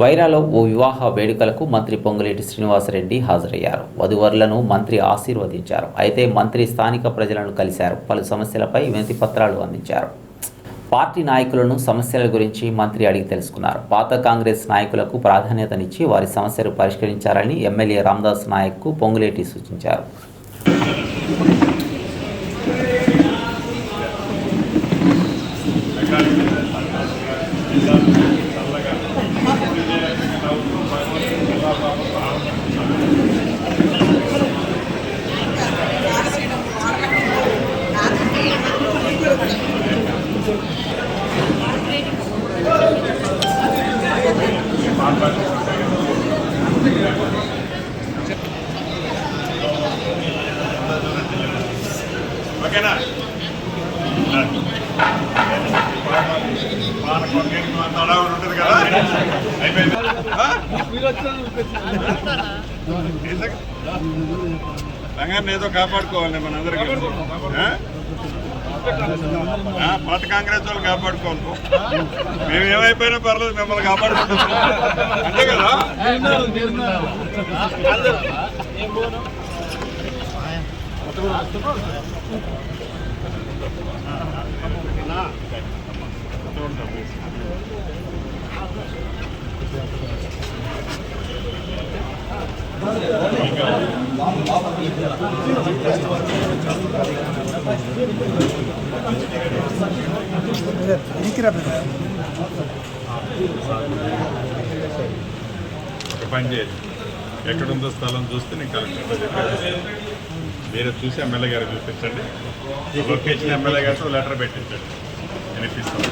వైరాలో ఓ వివాహ వేడుకలకు మంత్రి పొంగులేటి శ్రీనివాసరెడ్డి హాజరయ్యారు. వధూవరులను మంత్రి ఆశీర్వదించారు. అయితే మంత్రి స్థానిక ప్రజలను కలిశారు. పలు సమస్యలపై వినతి పత్రాలు అందించారు. పార్టీ నాయకులను సమస్యల గురించి మంత్రి అడిగి తెలుసుకున్నారు. పాత కాంగ్రెస్ నాయకులకు ప్రాధాన్యతనిచ్చి వారి సమస్యలు పరిష్కరించాలని ఎమ్మెల్యే రామదాస్ నాయక్కు పొంగులేటి సూచించారు. ఓకేనా? ఉంటుంది కదా, అయిపోయింది. రంగాన్ని ఏదో కాపాడుకోవాలి మనందరికీ. పాత కాంగ్రెస్ వాళ్ళు కాపాడుకోవాలి. మేము ఏమైపోయినా పర్లేదు, మిమ్మల్ని కాపాడుకుంటాం అంతే కదా. ఒక పని చేయాలి, ఎక్కడుందో స్థలం చూస్తే నేను కలెక్టర్ చెప్పాను. మీరే చూసి ఎమ్మెల్యే గారు చూపించండి. లొకేషన్ ఎమ్మెల్యే గారితో లెటర్ పెట్టించండి, నేను ఇప్పిస్తాను.